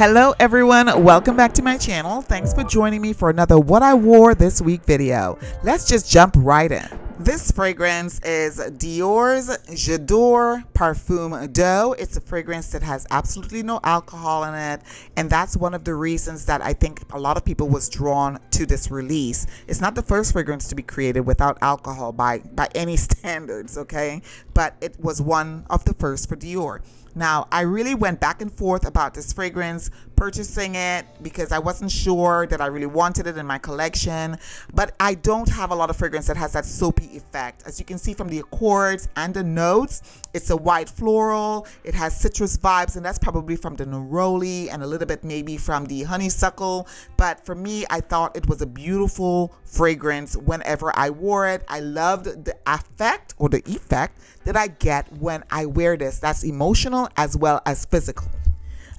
Hello everyone, welcome back to my channel. Thanks for joining me for another What I Wore This Week video. Let's just jump right in. This fragrance is Dior's Jadore Parfum d'Eau. It's a fragrance that has absolutely no alcohol in it, and that's one of the reasons that I think a lot of people was drawn to this release. It's not the first fragrance to be created without alcohol by any standards, okay? But it was one of the first for Dior. Now, I really went back and forth about this fragrance, purchasing it because I wasn't sure that I really wanted it in my collection, but I don't have a lot of fragrance that has that soapy effect. As you can see from the accords and the notes, it's a white floral, it has citrus vibes, and that's probably from the neroli and a little bit maybe from the honeysuckle. But for me, I thought it was a beautiful fragrance whenever I wore it. I loved the effect that I get when I wear this. That's emotional as well as physical.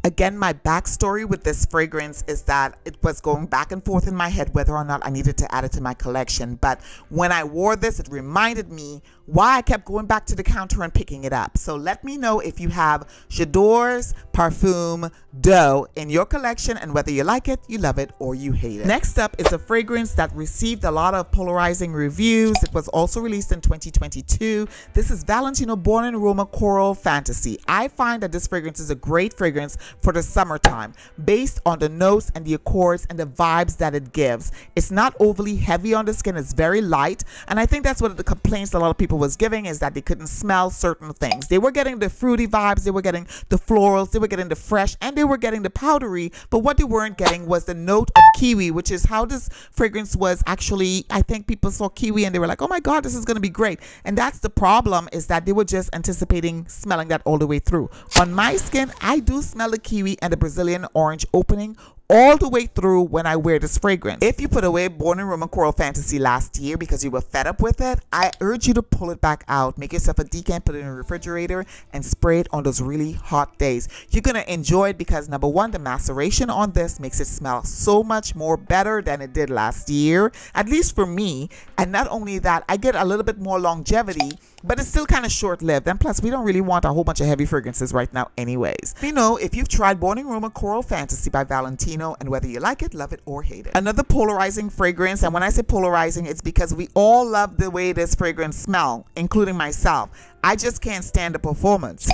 Again, my backstory with this fragrance is that it was going back and forth in my head whether or not I needed to add it to my collection. But when I wore this, it reminded me why I kept going back to the counter and picking it up. So let me know if you have Jadore's Parfum d'Eau in your collection and whether you like it, you love it, or you hate it. Next up is a fragrance that received a lot of polarizing reviews. It was also released in 2022. This is Valentino Born in Roma Coral Fantasy. I find that this fragrance is a great fragrance for the summertime based on the notes and the accords and the vibes that it gives. It's not overly heavy on the skin, it's very light, and I think that's what the complaints a lot of people was giving, is that they couldn't smell certain things. They were getting the fruity vibes, they were getting the florals, they were getting the fresh, and they were getting the powdery, but what they weren't getting was the note of kiwi, which is how this fragrance was actually. I think people saw kiwi and they were like, oh my god, this is going to be great. And that's the problem, is that they were just anticipating smelling that all the way through. On my skin, I do smell the kiwi and the Brazilian orange opening all the way through when I wear this fragrance. If you put away Born in Roma Coral Fantasy last year because you were fed up with it, I urge you to pull it back out. Make yourself a decant, put it in the refrigerator, and spray it on those really hot days. You're going to enjoy it because, number one, the maceration on this makes it smell so much more better than it did last year, at least for me. And not only that, I get a little bit more longevity, but it's still kind of short-lived. And plus, we don't really want a whole bunch of heavy fragrances right now anyways. Let me know if you've tried Born in Roma Coral Fantasy by Valentino and whether you like it, love it, or hate it. Another polarizing fragrance, and when I say polarizing, it's because we all love the way this fragrance smells, including myself. I just can't stand the performance.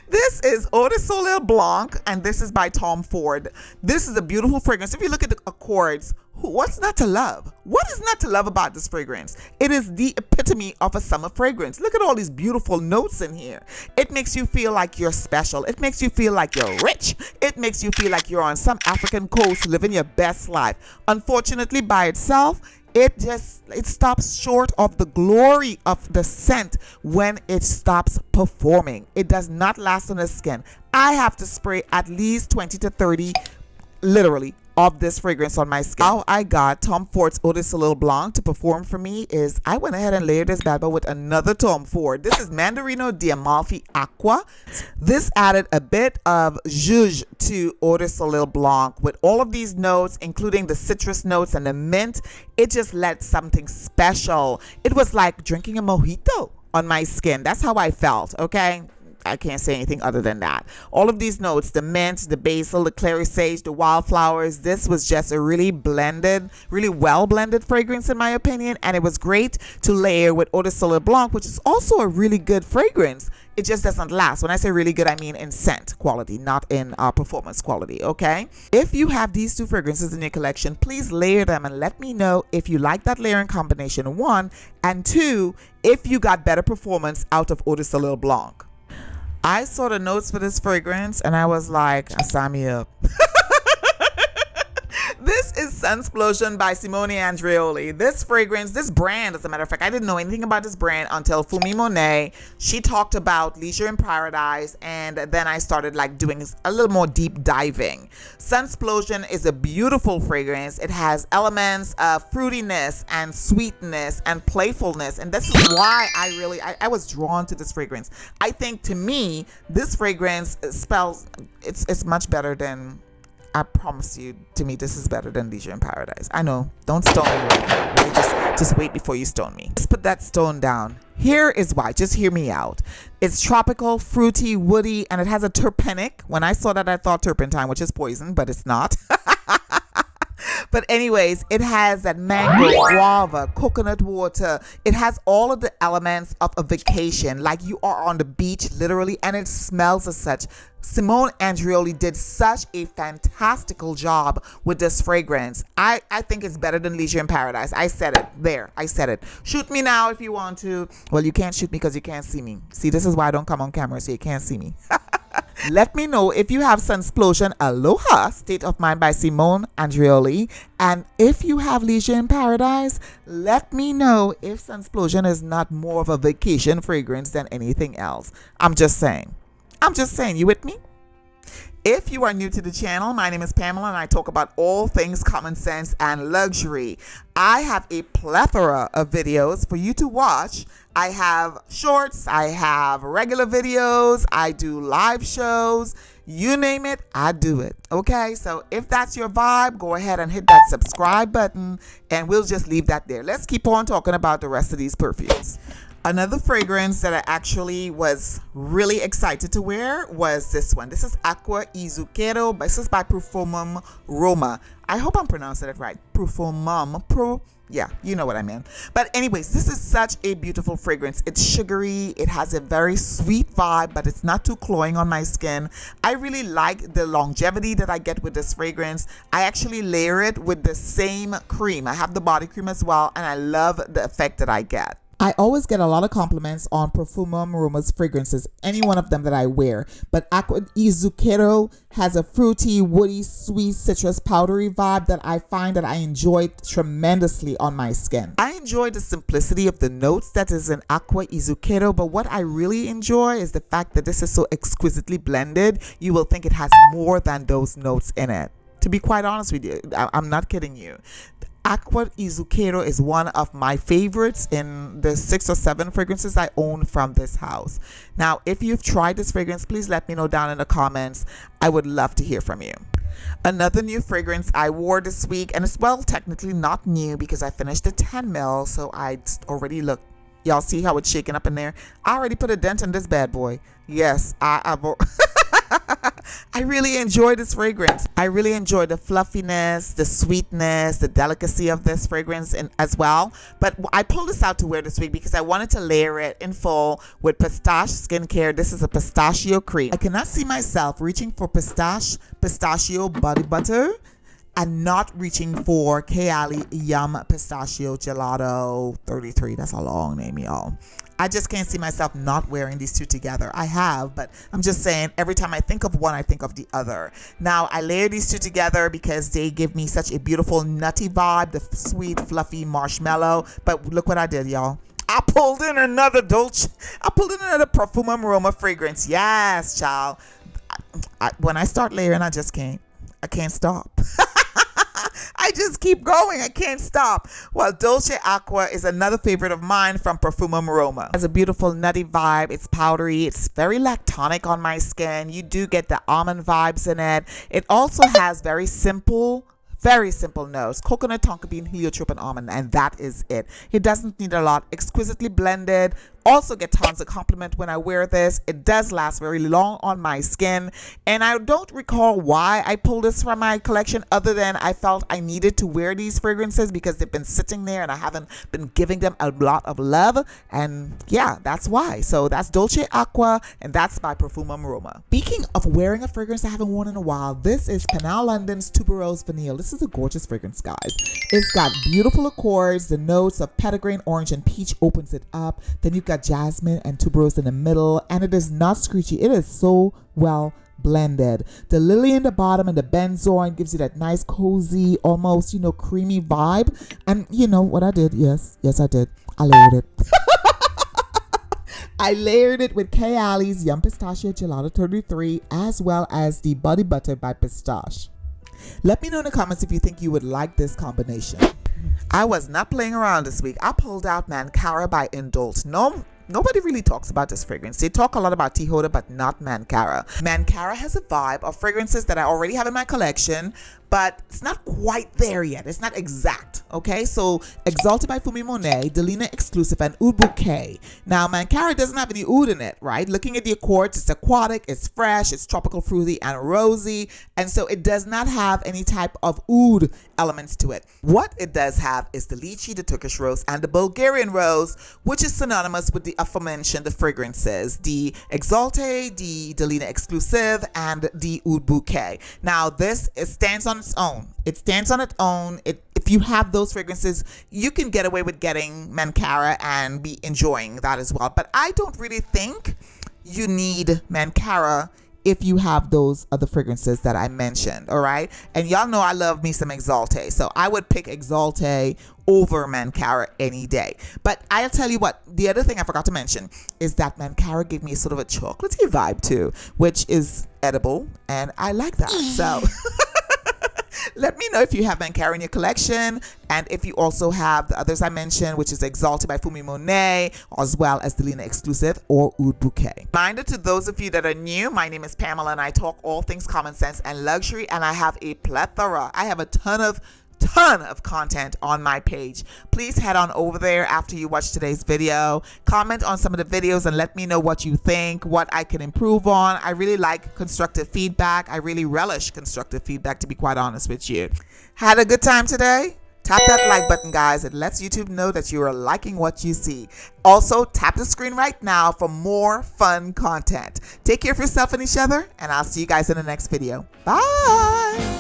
This is Eau de Soleil Blanc, and this is by Tom Ford. This is a beautiful fragrance. If you look at the accords, what's not to love? What is not to love about this fragrance? It is the epitome of a summer fragrance. Look at all these beautiful notes in here. It makes you feel like you're special. It makes you feel like you're rich. It makes you feel like you're on some African coast living your best life. Unfortunately, by itself, it stops short of the glory of the scent when it stops performing. It does not last on the skin. I have to spray at least 20 to 30, literally, of this fragrance on my skin. How I got Tom Ford's Eau de Soleil Blanc to perform for me is I went ahead and layered this bad boy with another Tom Ford. This is Mandarino di Amalfi Acqua. This added a bit of zhuzh to Eau de Soleil Blanc with all of these notes, including the citrus notes and the mint. It just led something special. It was like drinking a mojito on my skin. That's how I felt, okay? I can't say anything other than that. All of these notes, the mint, the basil, the clary sage, the wildflowers, this was just a really well blended fragrance in my opinion, and it was great to layer with Eau de Soleil Blanc, which is also a really good fragrance. It just doesn't last. When I say really good, I mean in scent quality, not in performance quality, okay? If you have these two fragrances in your collection, please layer them and let me know if you like that layering combination, one, and two, if you got better performance out of Eau de Soleil Blanc. I saw the notes for this fragrance and I was like, sign me up. This is Sunsplosion by Simone Andreoli. This fragrance, this brand, as a matter of fact, I didn't know anything about this brand until Fumi Monet. She talked about Leisure in Paradise, and then I started like doing a little more deep diving. Sunsplosion is a beautiful fragrance. It has elements of fruitiness and sweetness and playfulness, and this is why I was drawn to this fragrance. I think to me, this fragrance it's much better than I promise you, to me, this is better than Leisure in Paradise. I know. Don't stone me right now. Really, just wait before you stone me. Just put that stone down. Here is why. Just hear me out. It's tropical, fruity, woody, and it has a terpenic. When I saw that, I thought turpentine, which is poison, but it's not. But anyways, it has that mango, guava, coconut water. It has all of the elements of a vacation, like you are on the beach, literally, and it smells as such. Simone Andreoli did such a fantastical job with this fragrance. I think it's better than Leisure in Paradise. I said it. There. I said it. Shoot me now if you want to. Well, you can't shoot me because you can't see me. See, this is why I don't come on camera, so you can't see me. Let me know if you have Sunsplosion Aloha State of Mind by Simone Andreoli. And if you have Leisure in Paradise, let me know if Sunsplosion is not more of a vacation fragrance than anything else. I'm just saying. You with me? If you are new to the channel, my name is Pamela and I talk about all things common sense and luxury. I have a plethora of videos for you to watch. I have shorts, I have regular videos, I do live shows, you name it, I do it. Okay, so if that's your vibe, go ahead and hit that subscribe button and we'll just leave that there. Let's keep on talking about the rest of these perfumes. Another fragrance that I actually was really excited to wear was this one. This is Acqua e Zucchero. This is by Profumo Roma. I hope I'm pronouncing it right. Profumo. Yeah, you know what I mean. But anyways, this is such a beautiful fragrance. It's sugary. It has a very sweet vibe, but it's not too cloying on my skin. I really like the longevity that I get with this fragrance. I actually layer it with the same cream. I have the body cream as well, and I love the effect that I get. I always get a lot of compliments on Profumo Roma's fragrances, any one of them that I wear. But Acqua e Zucchero has a fruity, woody, sweet, citrus, powdery vibe that I find that I enjoy tremendously on my skin. I enjoy the simplicity of the notes that is in Acqua e Zucchero, but what I really enjoy is the fact that this is so exquisitely blended. You will think it has more than those notes in it. To be quite honest with you, I'm not kidding you. Acqua e Zucchero is one of my favorites in the 6 or 7 fragrances I own from this house. Now, if you've tried this fragrance, please let me know down in the comments. I would love to hear from you. Another new fragrance I wore this week, and it's well technically not new because I finished the 10 ml, so I already look. Y'all see how it's shaking up in there? I already put a dent in this bad boy. Yes, I really enjoy this fragrance. I really enjoy the fluffiness, the sweetness, the delicacy of this fragrance as well. But I pulled this out to wear this week because I wanted to layer it in full with Pistachio skincare. This is a pistachio cream. I cannot see myself reaching for pistachio body butter and not reaching for Kayali Yum Pistachio Gelato 33. That's a long name, y'all. I just can't see myself not wearing these two together. I have, but I'm just saying every time I think of one, I think of the other. Now, I layer these two together because they give me such a beautiful nutty vibe, the sweet, fluffy marshmallow. But look what I did, y'all. I pulled in another Profumo Roma fragrance. Yes, child. When I start layering, I can't stop. I just keep going. I can't stop. Well, Dolce Aqua is another favorite of mine from Profumo Roma. It has a beautiful nutty vibe. It's powdery. It's very lactonic on my skin. You do get the almond vibes in it. It also has very simple notes: coconut, tonka bean, heliotrope, and almond, and that is it. It doesn't need a lot. Exquisitely blended. Also get tons of compliment when I wear this. It does last very long on my skin, and I don't recall why I pulled this from my collection other than I felt I needed to wear these fragrances because they've been sitting there and I haven't been giving them a lot of love, and yeah, that's why. So that's Dolce Aqua, and that's by Profumo Roma. Speaking of wearing a fragrance I haven't worn in a while, this is Panah London's Tuberose Vanille. This is a gorgeous fragrance, guys. It's got beautiful accords. The notes of petitgrain, orange, and peach opens it up. Then you've got jasmine and tuberose in the middle, and it is not screechy. It is so well blended. The lily in the bottom and the benzoin gives you that nice cozy, almost creamy vibe. And you know what I did? Yes I did. I layered it. I layered it with Kayali's Yum Pistachio Gelato 33 as well as the Body Butter by Pistachio. Let me know in the comments if you think you would like this combination. I was not playing around this week. I pulled out Mankara by Indult. No nobody really talks about this fragrance. They talk a lot about Tihoda, but not Mankara. Mankara has a vibe of fragrances that I already have in my collection, but it's not quite there yet. It's not exact, okay? So, Exalted by Fumi Monet, Delina Exclusive, and Oud Bouquet. Now, Mankara doesn't have any oud in it, right? Looking at the accords, it's aquatic, it's fresh, it's tropical, fruity, and rosy, and so it does not have any type of oud elements to it. What it does have is the lychee, the Turkish rose, and the Bulgarian rose, which is synonymous with the aforementioned fragrances, the Exalted, the Delina Exclusive, and the Oud Bouquet. Now, this stands on its own. It stands on its own. If you have those fragrances, you can get away with getting Mankara and be enjoying that as well. But I don't really think you need Mankara if you have those other fragrances that I mentioned, all right? And y'all know I love me some Exalted, so I would pick Exalted over Mankara any day. But I'll tell you what, the other thing I forgot to mention is that Mankara gave me sort of a chocolatey vibe too, which is edible, and I like that. So let me know if you have Mankara in your collection, and if you also have the others I mentioned, which is Exalted by Fumi Monet, as well as Delina Exclusive or Oud Bouquet. Reminder to those of you that are new, my name is Pamela, and I talk all things common sense and luxury, and I have a plethora. I have a ton of content on my page. Please head on over there after you watch today's video. Comment on some of the videos and let me know what you think, what I can improve on. I really like constructive feedback. I really relish constructive feedback, to be quite honest with you. Had a good time today? Tap that like button, guys. It lets YouTube know that you are liking what you see. Also, tap the screen right now for more fun content. Take care of yourself and each other, and I'll see you guys in the next video. Bye!